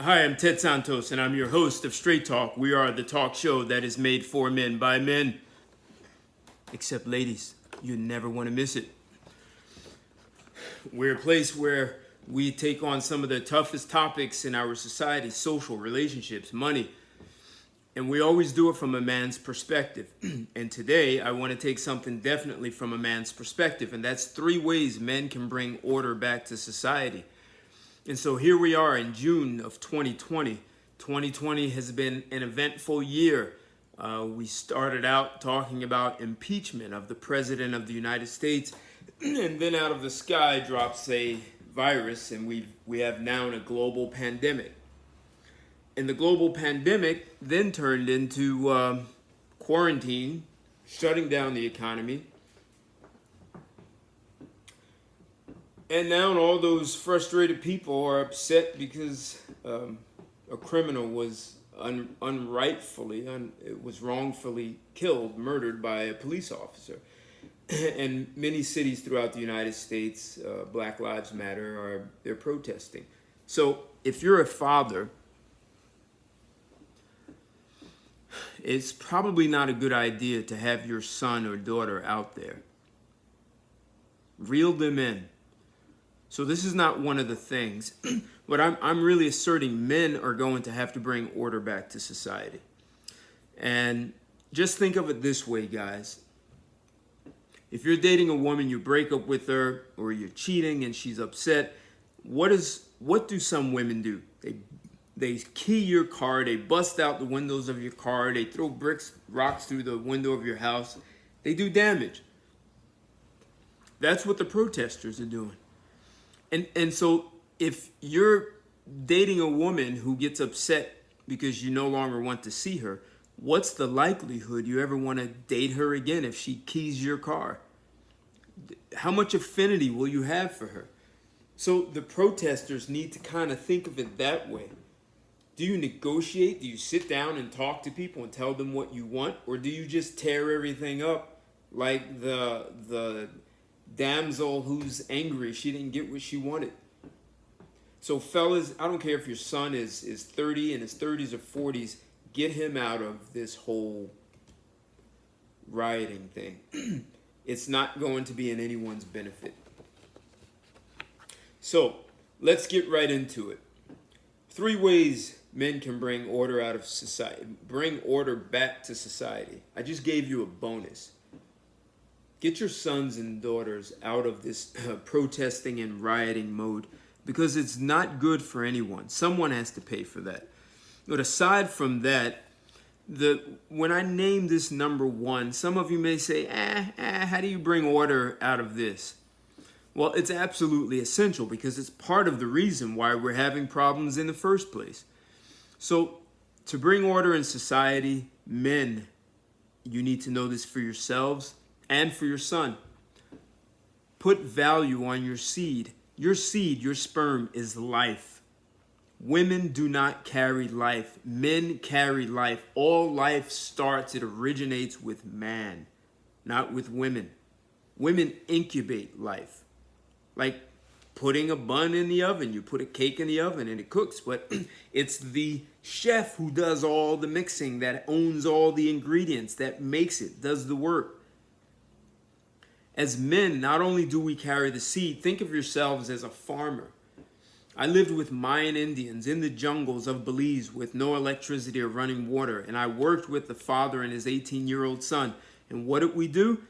Hi, I'm Ted Santos, and I'm your host of Straight Talk. We are the talk show that is made for men by men. Except ladies, you never want to miss it. We're a place where we take on some of the toughest topics in our society: social, relationships, money. And we always do it from a man's perspective. And today, I want to take something definitely from a man's perspective, and that's 3 ways men can bring order back to society. And so here we are in June of 2020. 2020 has been an eventful year. We started out talking about impeachment of the President of the United States, and then out of the sky drops a virus, and we have now a global pandemic. And the global pandemic then turned into quarantine, shutting down the economy. And now all those frustrated people are upset because a criminal was wrongfully killed, murdered by a police officer. And many cities throughout the United States, Black Lives Matter, they're protesting. So if you're a father, it's probably not a good idea to have your son or daughter out there. Reel them in. So this is not one of the things, but I'm really asserting men are going to have to bring order back to society. And just think of it this way, guys. If you're dating a woman, you break up with her, or you're cheating and she's upset, what do some women do? They key your car, they bust out the windows of your car, they throw rocks through the window of your house. They do damage. That's what the protesters are doing. And so if you're dating a woman who gets upset because you no longer want to see her, what's the likelihood you ever want to date her again if she keys your car? How much affinity will you have for her? So the protesters need to kind of think of it that way. Do you negotiate? Do you sit down and talk to people and tell them what you want? Or do you just tear everything up like the damsel who's angry she didn't get what she wanted? So fellas, I don't care if your son is 30, in his 30s or 40s, get him out of this whole rioting thing. It's not going to be in anyone's benefit. So let's get right into it. 3 ways men can bring order out of society, bring order back to society. I just gave you a bonus. Get your sons and daughters out of this protesting and rioting mode, because it's not good for anyone. Someone has to pay for that. But aside from that, when I name this number 1, some of you may say, how do you bring order out of this? Well, it's absolutely essential, because it's part of the reason why we're having problems in the first place. So to bring order in society, men, you need to know this for yourselves and for your son. Put value on your seed. Your seed, your sperm, is life. Women do not carry life. Men carry life. All life starts, it originates with man, not with women. Women incubate life. Like putting a bun in the oven. You put a cake in the oven and it cooks, but it's the chef who does all the mixing, that owns all the ingredients, that makes it, does the work. As men, not only do we carry the seed, think of yourselves as a farmer. I lived with Mayan Indians in the jungles of Belize with no electricity or running water, and I worked with the father and his 18-year-old son. And what did we do?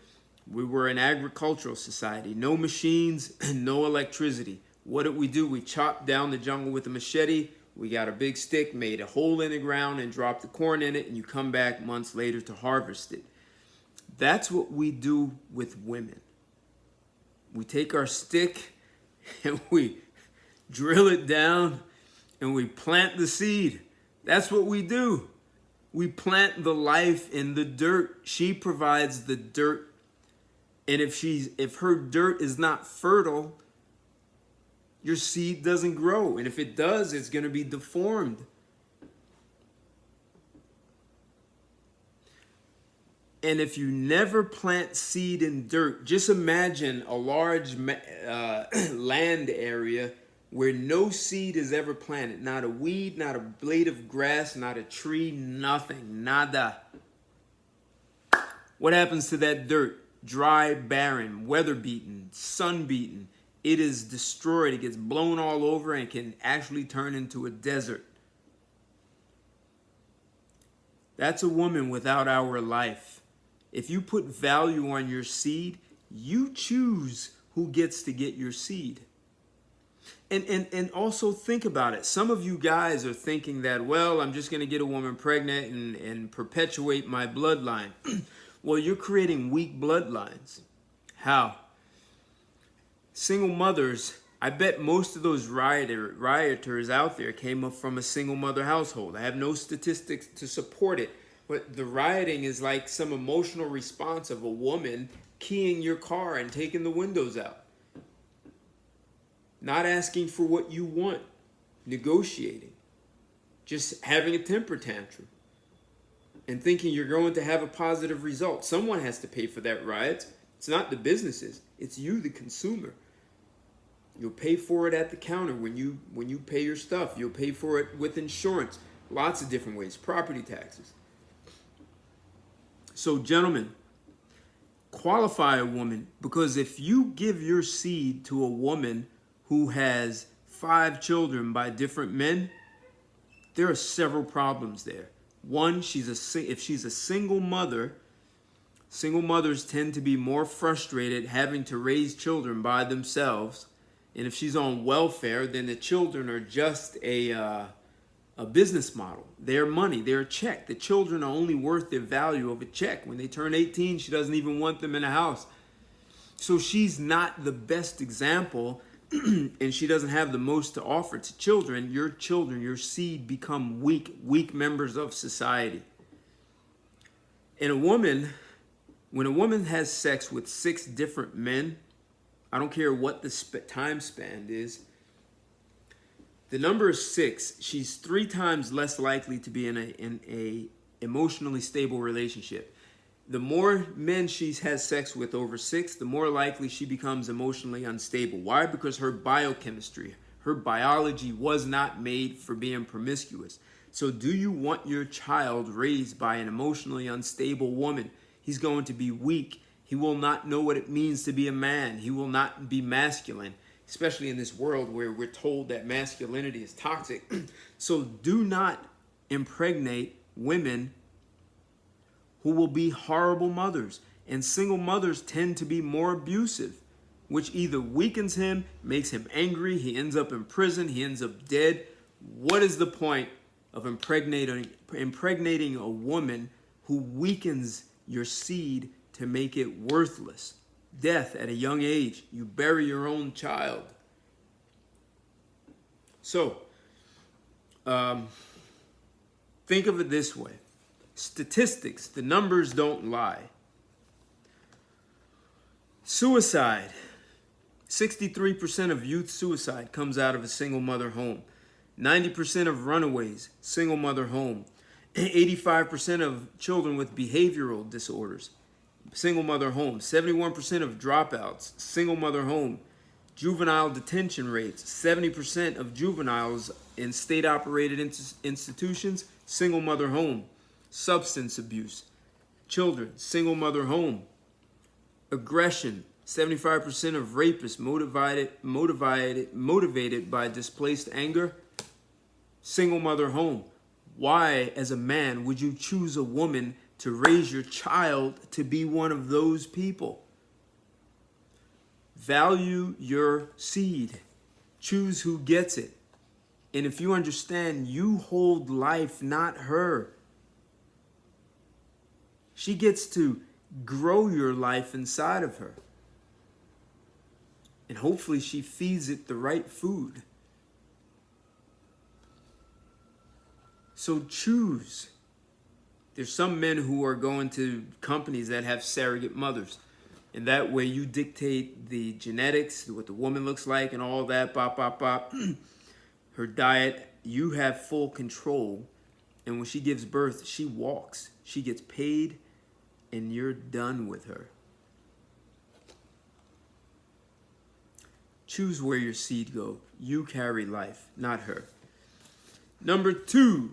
We were an agricultural society. No machines, no electricity. What did we do? We chopped down the jungle with a machete. We got a big stick, made a hole in the ground, and dropped the corn in it, and you come back months later to harvest it. That's what we do with women. We take our stick and we drill it down and we plant the seed. That's what we do. We plant the life in the dirt. She provides the dirt. And if her dirt is not fertile, your seed doesn't grow. And if it does, it's going to be deformed. And if you never plant seed in dirt, just imagine a large land area where no seed is ever planted. Not a weed, not a blade of grass, not a tree, nothing. Nada. What happens to that dirt? Dry, barren, weather-beaten, sun-beaten. It is destroyed. It gets blown all over and can actually turn into a desert. That's a woman without our life. If you put value on your seed, you choose who gets to get your seed. And also think about it. Some of you guys are thinking that, well, I'm just going to get a woman pregnant and perpetuate my bloodline. Well, you're creating weak bloodlines. How? Single mothers, I bet most of those rioters out there came up from a single mother household. I have no statistics to support it, but the rioting is like some emotional response of a woman keying your car and taking the windows out. Not asking for what you want, negotiating, just having a temper tantrum and thinking you're going to have a positive result. Someone has to pay for that riot. It's not the businesses, it's you, the consumer. You'll pay for it at the counter when you pay your stuff. You'll pay for it with insurance. Lots of different ways. Property taxes. So, gentlemen, qualify a woman, because if you give your seed to a woman who has 5 children by different men, there are several problems there. One, if she's a single mother, single mothers tend to be more frustrated having to raise children by themselves. And if she's on welfare, then the children are just a business model. Their money, their check. The children are only worth the value of a check. When they turn 18, she doesn't even want them in the house. So she's not the best example, and she doesn't have the most to offer to children. Your seed become weak members of society. And when a woman has sex with 6 different men, I don't care what the time span is, the number is 6. She's 3 times less likely to be in a emotionally stable relationship. The more men she has sex with over 6, the more likely she becomes emotionally unstable. Why? Because her biochemistry, her biology was not made for being promiscuous. So do you want your child raised by an emotionally unstable woman? He's going to be weak. He will not know what it means to be a man. He will not be masculine, especially in this world where we're told that masculinity is toxic. So do not impregnate women who will be horrible mothers. And single mothers tend to be more abusive, which either weakens him, makes him angry, he ends up in prison, he ends up dead. What is the point of impregnating a woman who weakens your seed to make it worthless? Death at a young age. You bury your own child. So, think of it this way. Statistics, the numbers don't lie. Suicide. 63% of youth suicide comes out of a single mother home. 90% of runaways, single mother home. 85% of children with behavioral disorders, single mother home. 71% of dropouts, single mother home. Juvenile detention rates, 70% of juveniles in state-operated institutions, single mother home. Substance abuse, children, single mother home. Aggression, 75% of rapists motivated by displaced anger, single mother home. Why, as a man, would you choose a woman to raise your child to be one of those people? Value your seed. Choose who gets it. And if you understand, you hold life, not her. She gets to grow your life inside of her. And hopefully she feeds it the right food. So choose. There's some men who are going to companies that have surrogate mothers. And that way you dictate the genetics, what the woman looks like and all that, her diet. You have full control. And when she gives birth, she walks. She gets paid and you're done with her. Choose where your seed goes. You carry life, not her. Number 2,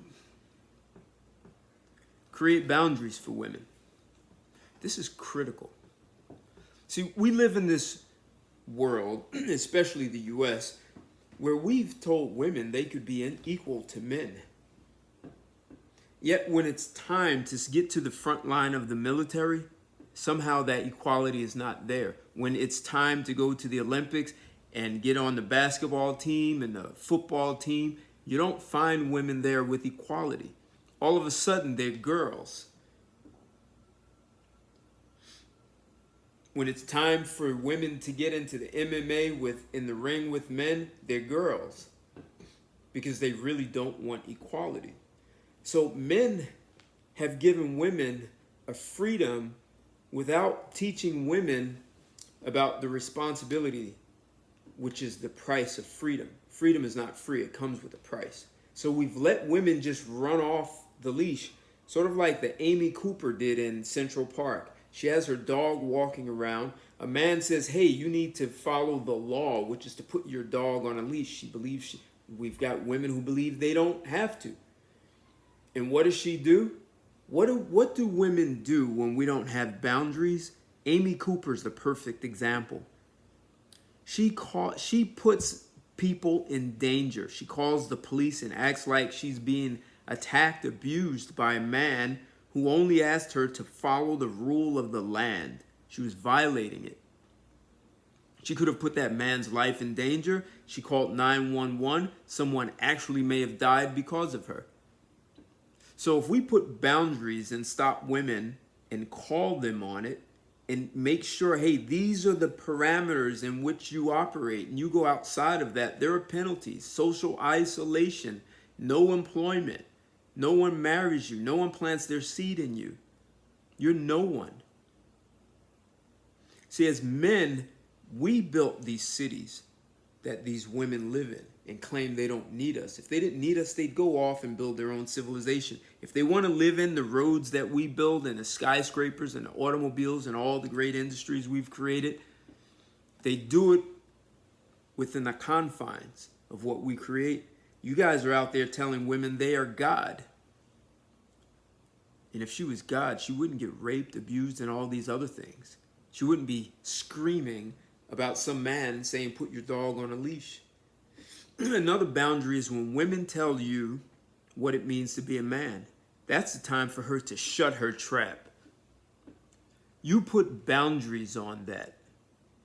create boundaries for women. This is critical. See, we live in this world, especially the U.S., where we've told women they could be equal to men. Yet when it's time to get to the front line of the military, somehow that equality is not there. When it's time to go to the Olympics and get on the basketball team and the football team, you don't find women there with equality. All of a sudden, they're girls. When it's time for women to get into the MMA in the ring with men, they're girls. Because they really don't want equality. So men have given women a freedom without teaching women about the responsibility, which is the price of freedom. Freedom is not free, it comes with a price. So we've let women just run off the leash, sort of like the Amy Cooper did in Central Park. She has her dog walking around. A man says, hey, you need to follow the law, which is to put your dog on a leash. She believes we've got women who believe they don't have to. And what does she do? What do women do when we don't have boundaries? Amy Cooper's the perfect example. She puts people in danger. She calls the police and acts like she's being attacked, abused by a man who only asked her to follow the rule of the land. She was violating it. She could have put that man's life in danger. She called 911. Someone actually may have died because of her. So if we put boundaries and stop women and call them on it and make sure, hey, these are the parameters in which you operate, and you go outside of that, there are penalties, social isolation, no employment, no one marries you, no one plants their seed in you. You're no one. See, as men, we built these cities that these women live in and claim they don't need us. If they didn't need us, they'd go off and build their own civilization. If they want to live in the roads that we build and the skyscrapers and the automobiles and all the great industries we've created, they do it within the confines of what we create. You guys are out there telling women they are God. And if she was God, she wouldn't get raped, abused, and all these other things. She wouldn't be screaming about some man saying, put your dog on a leash. Another boundary is when women tell you what it means to be a man. That's the time for her to shut her trap. You put boundaries on that.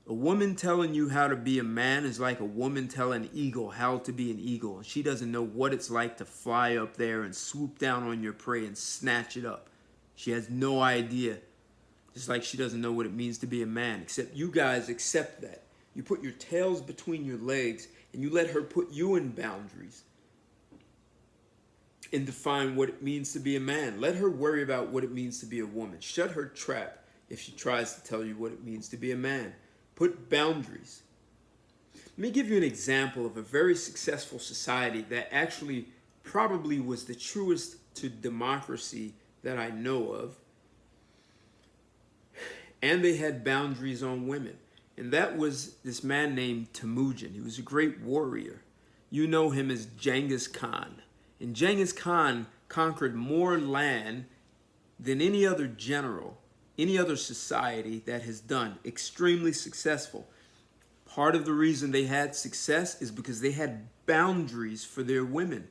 A woman telling you how to be a man is like a woman telling an eagle how to be an eagle. And she doesn't know what it's like to fly up there and swoop down on your prey and snatch it up. She has no idea. Just like she doesn't know what it means to be a man, except you guys accept that. You put your tails between your legs and you let her put you in boundaries and define what it means to be a man. Let her worry about what it means to be a woman. Shut her trap if she tries to tell you what it means to be a man. Put boundaries. Let me give you an example of a very successful society that actually probably was the truest to democracy that I know of. And they had boundaries on women. And that was this man named Temujin. He was a great warrior. You know him as Genghis Khan. And Genghis Khan conquered more land than any other general, any other society that has done. Extremely successful. Part of the reason they had success is because they had boundaries for their women.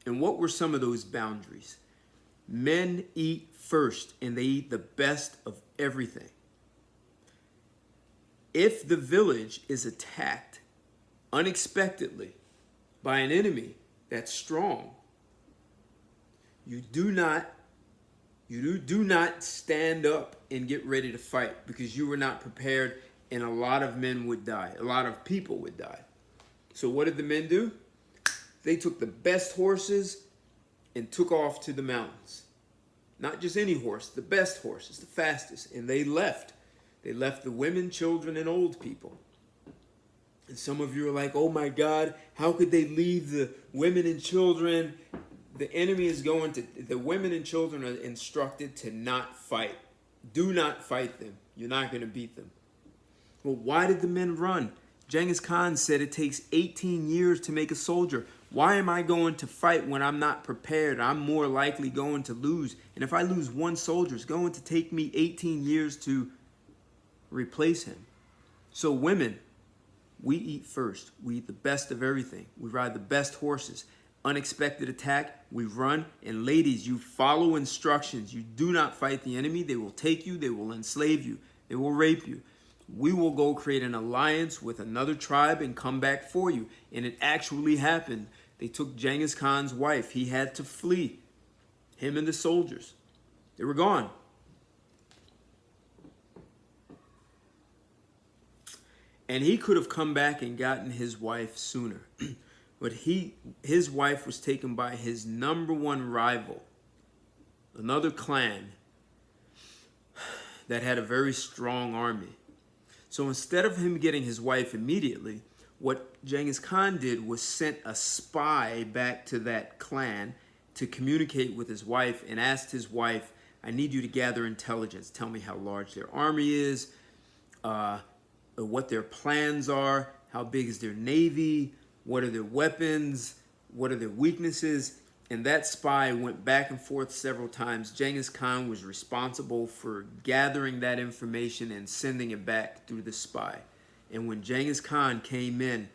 And what were some of those boundaries? Men eat first, and they eat the best of everything. If the village is attacked unexpectedly by an enemy that's strong, you do not stand up and get ready to fight because you were not prepared, and a lot of men would die. A lot of people would die. So what did the men do? They took the best horses and took off to the mountains. Not just any horse, the best horses, the fastest. And they left. They left the women, children, and old people. And some of you are like, oh my God, how could they leave the women and children? The enemy is going to, the women and children are instructed to not fight. Do not fight them. You're not going to beat them. Well, why did the men run? Genghis Khan said it takes 18 years to make a soldier. Why am I going to fight when I'm not prepared? I'm more likely going to lose. And if I lose one soldier, it's going to take me 18 years to replace him. So women, we eat first. We eat the best of everything. We ride the best horses. Unexpected attack, we run. And ladies, you follow instructions. You do not fight the enemy. They will take you. They will enslave you. They will rape you. We will go create an alliance with another tribe and come back for you. And it actually happened. They took Genghis Khan's wife. He had to flee. Him and the soldiers. They were gone. And he could have come back and gotten his wife sooner. But his wife was taken by his number one rival, another clan that had a very strong army. So instead of him getting his wife immediately, what Genghis Khan did was sent a spy back to that clan to communicate with his wife and asked his wife, I need you to gather intelligence. Tell me how large their army is, what their plans are, how big is their navy, what are their weapons, what are their weaknesses. And that spy went back and forth several times. Genghis Khan was responsible for gathering that information and sending it back through the spy. And when Genghis Khan came in,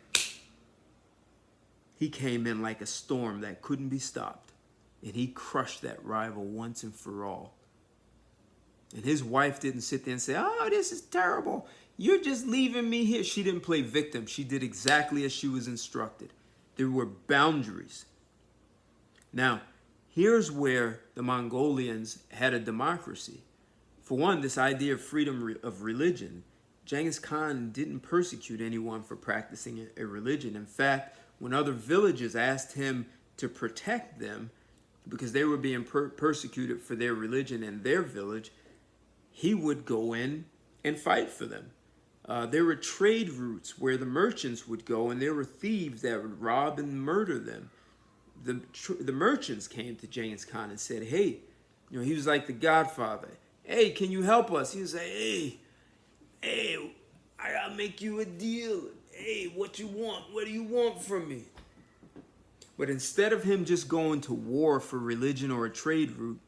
he came in like a storm that couldn't be stopped. And he crushed that rival once and for all. And his wife didn't sit there and say, oh, this is terrible. You're just leaving me here. She didn't play victim. She did exactly as she was instructed. There were boundaries. Now, here's where the Mongolians had a democracy. For one, this idea of freedom of religion. Genghis Khan didn't persecute anyone for practicing a religion. In fact, when other villages asked him to protect them because they were being persecuted for their religion in their village, he would go in and fight for them. There were trade routes where the merchants would go, and there were thieves that would rob and murder them. The merchants came to Genghis Khan and said, hey, he was like the Godfather. Hey, can you help us? He was like, hey, I gotta make you a deal. Hey, what you want? What do you want from me? But instead of him just going to war for religion or a trade route,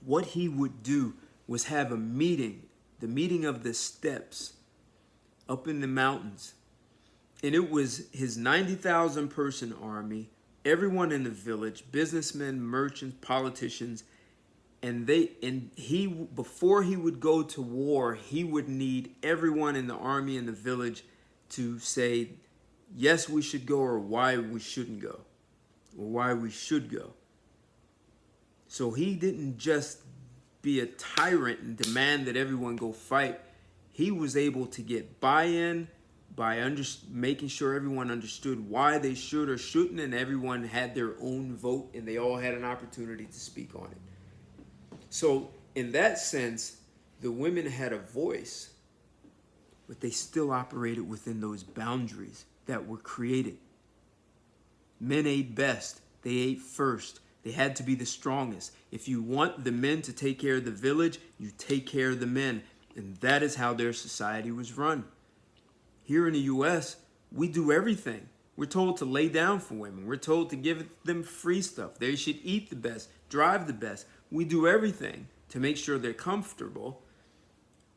what he would do was have a meeting, the meeting of the steppes up in the mountains. And it was his 90,000 person army, everyone in the village, businessmen, merchants, politicians, and he before he would go to war, he would need everyone in the army and the village to say, yes, we should go, or why we shouldn't go, or why we should go. So he didn't just be a tyrant and demand that everyone go fight. He was able to get buy-in by making sure everyone understood why they should or shouldn't, and everyone had their own vote, and they all had an opportunity to speak on it. So in that sense, the women had a voice, but they still operated within those boundaries that were created. Men ate best. They ate first. They had to be the strongest. If you want the men to take care of the village, you take care of the men. And that is how their society was run. Here in the U.S., we do everything. We're told to lay down for women. We're told to give them free stuff. They should eat the best, drive the best. We do everything to make sure they're comfortable.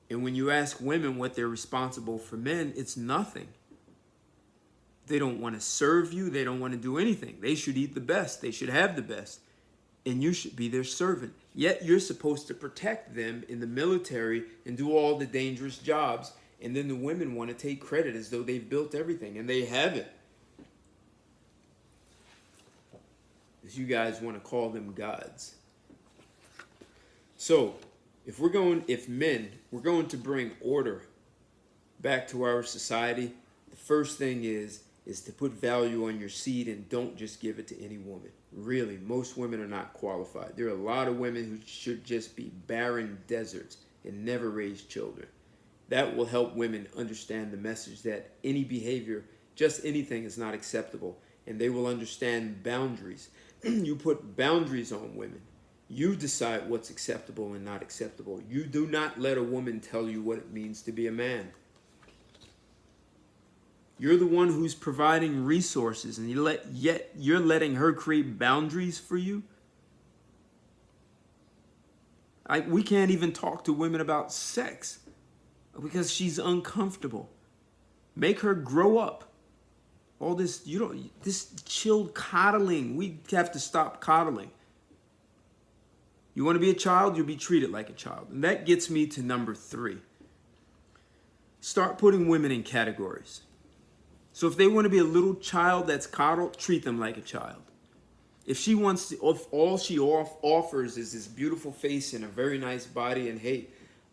And when you ask women what they're responsible for men, it's nothing. They don't want to serve you. They don't want to do anything. They should eat the best. They should have the best. And you should be their servant. Yet you're supposed to protect them in the military and do all the dangerous jobs. And then the women want to take credit as though they've built everything, and they haven't. As you guys want to call them gods. So, if we're going to bring order back to our society, the first thing is to put value on your seed and don't just give it to any woman. Really, most women are not qualified. There are a lot of women who should just be barren deserts and never raise children. That will help women understand the message that any behavior, just anything, is not acceptable. And they will understand boundaries. You put boundaries on women. You decide what's acceptable and not acceptable. You do not let a woman tell you what it means to be a man. You're the one who's providing resources, and yet you're letting her create boundaries for you. We can't even talk to women about sex because she's uncomfortable. Make her grow up. All this, this chilled coddling. We have to stop coddling. You want to be a child, you'll be treated like a child. And that gets me to number 3. Start putting women in categories. So if they want to be a little child that's coddled, treat them like a child. If she wants to, if all she offers is this beautiful face and a very nice body, and hey,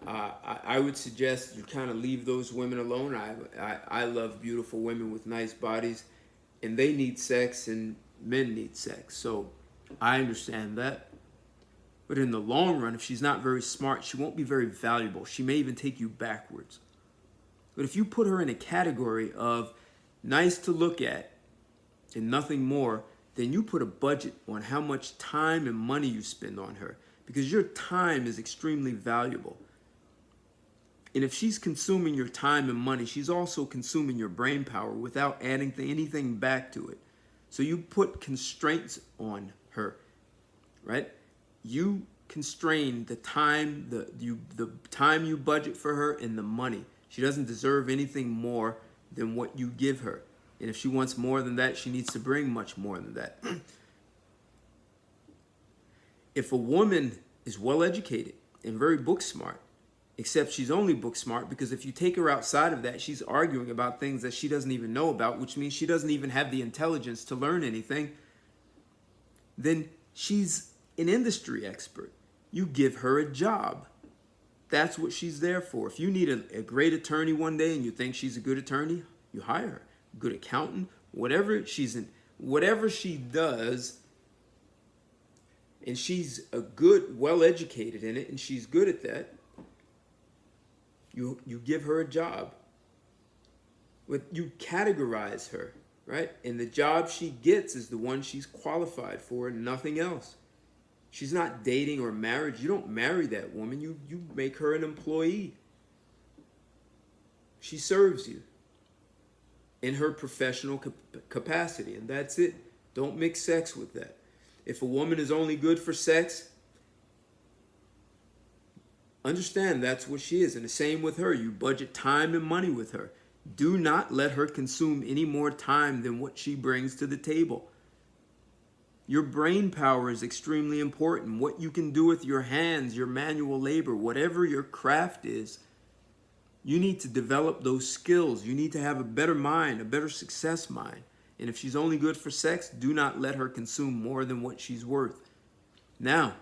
I would suggest you kind of leave those women alone. I love beautiful women with nice bodies, and they need sex, and men need sex. So I understand that. But in the long run, if she's not very smart, she won't be very valuable. She may even take you backwards. But if you put her in a category of nice to look at and nothing more, then you put a budget on how much time and money you spend on her, because your time is extremely valuable. And if she's consuming your time and money, she's also consuming your brain power without adding anything back to it. So you put constraints on her, right? You constrain the time, the time you budget for her and the money. She doesn't deserve anything more than what you give her. And if she wants more than that, she needs to bring much more than that. If a woman is well educated and very book smart, except she's only book smart because if you take her outside of that, she's arguing about things that she doesn't even know about, which means she doesn't even have the intelligence to learn anything, then she's an industry expert. You give her a job. That's what she's there for. If you need a great attorney one day and you think she's a good attorney, you hire her. Good accountant, whatever she does, and she's a good, well-educated in it, and she's good at that, you give her a job. But you categorize her, right? And the job she gets is the one she's qualified for and nothing else. She's not dating or married. You don't marry that woman. You make her an employee. She serves you in her professional capacity, and that's it. Don't mix sex with that. If a woman is only good for sex, understand that's what she is. And the same with her. You budget time and money with her. Do not let her consume any more time than what she brings to the table. Your brain power is extremely important. What you can do with your hands, your manual labor, whatever your craft is, you need to develop those skills. You need to have a better mind, a better success mind. And if she's only good for sex, do not let her consume more than what she's worth. Now,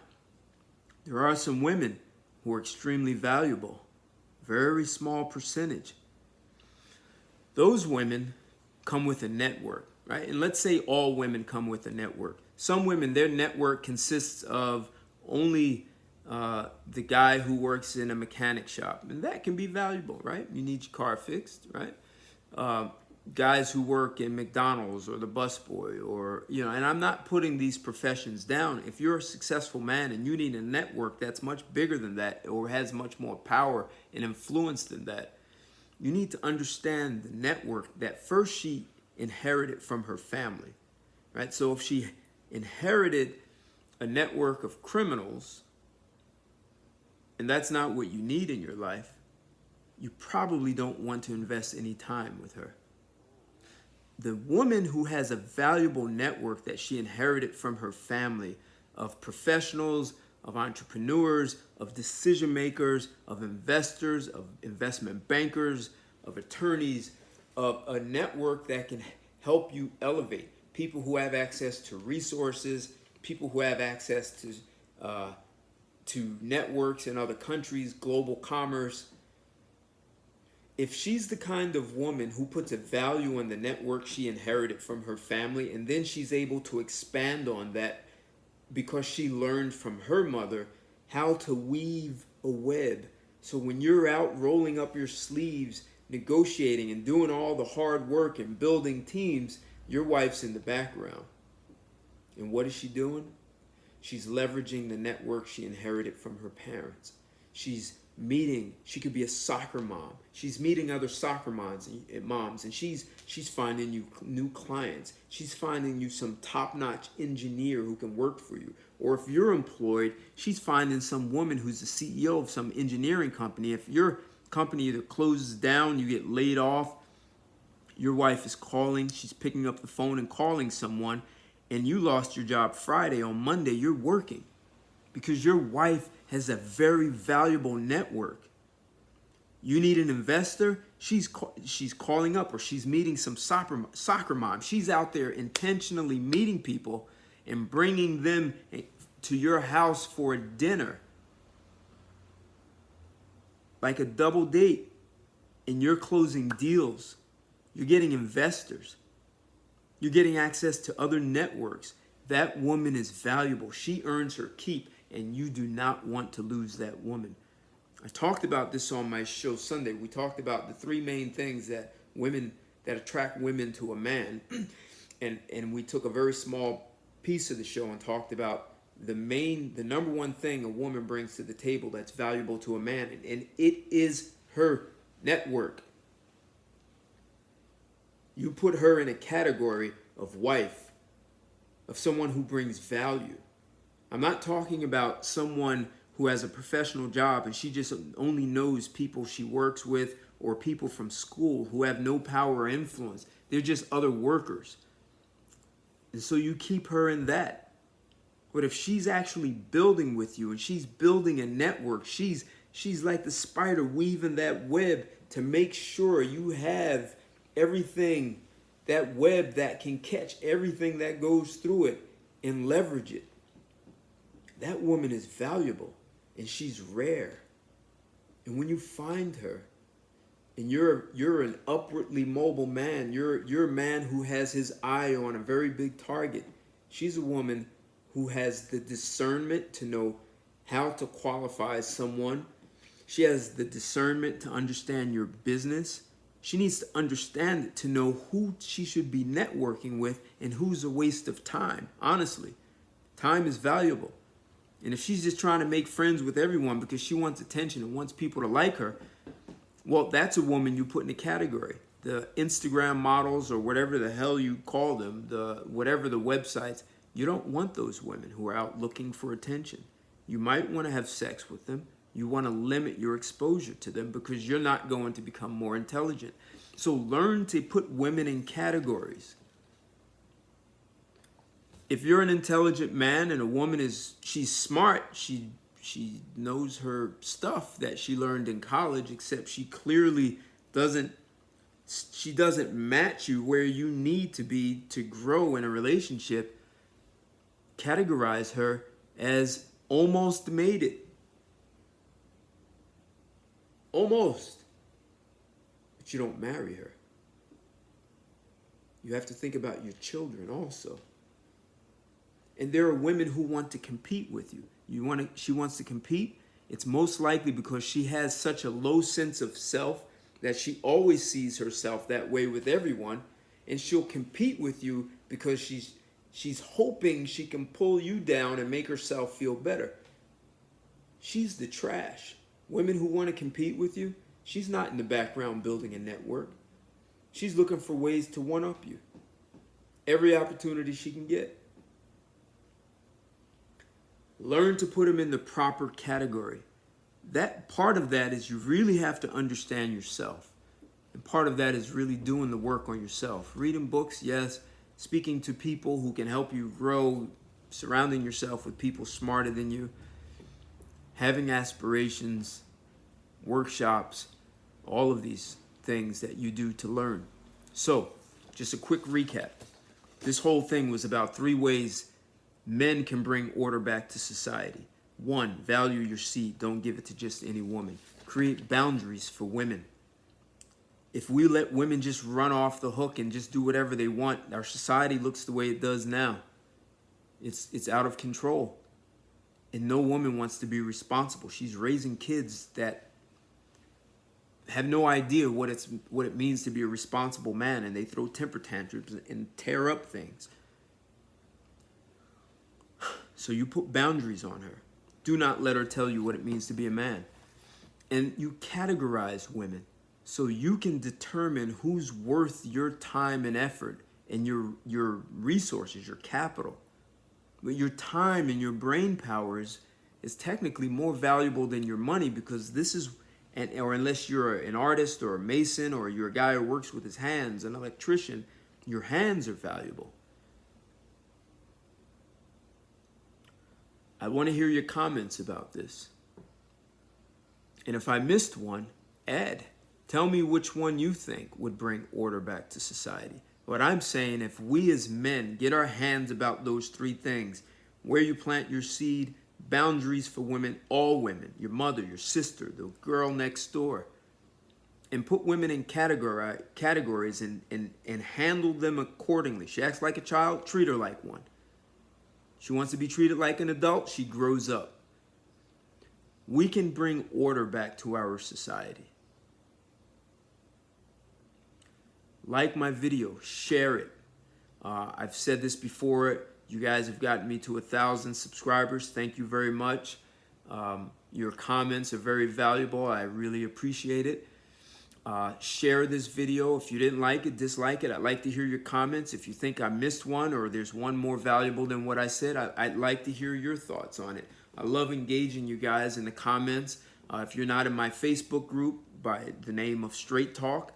there are some women who are extremely valuable, very small percentage. Those women come with a network, right? And let's say all women come with a network. Some women, their network consists of only the guy who works in a mechanic shop, and that can be valuable, right? You need your car fixed, right? Guys who work in McDonald's or the busboy, or and I'm not putting these professions down. If you're a successful man and you need a network that's much bigger than that or has much more power and influence than that, you need to understand the network that first she inherited from her family, right? So if she inherited a network of criminals, and that's not what you need in your life, you probably don't want to invest any time with her. The woman who has a valuable network that she inherited from her family of professionals, of entrepreneurs, of decision makers, of investors, of investment bankers, of attorneys, of a network that can help you elevate. People who have access to resources, people who have access to networks in other countries, global commerce. If she's the kind of woman who puts a value on the network she inherited from her family, and then she's able to expand on that because she learned from her mother how to weave a web. So when you're out rolling up your sleeves, negotiating and doing all the hard work and building teams, your wife's in the background. And what is she doing? She's leveraging the network she inherited from her parents. She's meeting. She could be a soccer mom. She's meeting other soccer moms, and she's finding you new clients. She's finding you some top-notch engineer who can work for you. Or if you're employed, she's finding some woman who's the CEO of some engineering company. If your company either closes down, you get laid off, your wife is calling, she's picking up the phone and calling someone, and you lost your job Friday. On Monday, you're working because your wife has a very valuable network. You need an investor, she's calling up, or she's meeting some soccer mom. She's out there intentionally meeting people and bringing them to your house for a dinner, like a double date, and you're closing deals. You're getting investors. You're getting access to other networks. That woman is valuable. She earns her keep, and you do not want to lose that woman. I talked about this on my show Sunday. We talked about the three main things that attract women to a man. And we took a very small piece of the show and talked about the number one thing a woman brings to the table that's valuable to a man, and it is her network. You put her in a category of wife, of someone who brings value. I'm not talking about someone who has a professional job and she just only knows people she works with or people from school who have no power or influence. They're just other workers. And so you keep her in that. But if she's actually building with you and she's building a network, she's like the spider weaving that web to make sure you have everything, that web that can catch everything that goes through it and leverage it. That woman is valuable and she's rare. And when you find her, and you're an upwardly mobile man, you're a man who has his eye on a very big target. She's a woman who has the discernment to know how to qualify someone. She has the discernment to understand your business. She needs to understand it to know who she should be networking with and who's a waste of time. Honestly, time is valuable. And if she's just trying to make friends with everyone because she wants attention and wants people to like her, well, that's a woman you put in a category. The Instagram models or whatever the hell you call them, whatever the websites, you don't want those women who are out looking for attention. You might want to have sex with them. You want to limit your exposure to them because you're not going to become more intelligent. So learn to put women in categories. If you're an intelligent man and a woman she's smart, she knows her stuff that she learned in college, except she clearly doesn't match you where you need to be to grow in a relationship, categorize her as almost made it. Almost. But you don't marry her. You have to think about your children also. And there are women who want to compete with you. She wants to compete. It's most likely because she has such a low sense of self that she always sees herself that way with everyone, and she'll compete with you because she's hoping she can pull you down and make herself feel better. She's the trash. Women who want to compete with you, she's not in the background building a network. She's looking for ways to one-up you. Every opportunity she can get. Learn to put them in the proper category. That part of that is you really have to understand yourself. And part of that is really doing the work on yourself. Reading books, yes. Speaking to people who can help you grow. Surrounding yourself with people smarter than you. Having aspirations, workshops, all of these things that you do to learn. So, just a quick recap. This whole thing was about 3 ways men can bring order back to society. 1, value your seed. Don't give it to just any woman. Create boundaries for women. If we let women just run off the hook and just do whatever they want, our society looks the way it does now. It's out of control. And no woman wants to be responsible. She's raising kids that have no idea what it means to be a responsible man, and they throw temper tantrums and tear up things. So you put boundaries on her. Do not let her tell you what it means to be a man. And you categorize women so you can determine who's worth your time and effort and your resources, your capital. But your time and your brain powers is technically more valuable than your money, because this is, or unless you're an artist or a mason or you're a guy who works with his hands, an electrician, your hands are valuable. I want to hear your comments about this. And if I missed one, Ed, tell me which one you think would bring order back to society. What I'm saying, if we as men get our hands about those three things: where you plant your seed, boundaries for women, all women, your mother, your sister, the girl next door, and put women in categories and handle them accordingly. She acts like a child, treat her like one. She wants to be treated like an adult, she grows up. We can bring order back to our society. Like my video, share it. I've said this before. You guys have gotten me to 1,000 subscribers. Thank you very much. Your comments are very valuable. I really appreciate it. Share this video. If you didn't like it, dislike it. I'd like to hear your comments. If you think I missed one or there's one more valuable than what I said, I'd like to hear your thoughts on it. I love engaging you guys in the comments. If you're not in my Facebook group by the name of Straight Talk,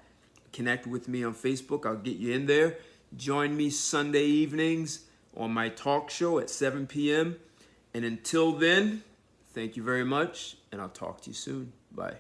connect with me on Facebook. I'll get you in there. Join me Sunday evenings on my talk show at 7 p.m. And until then, thank you very much, and I'll talk to you soon. Bye.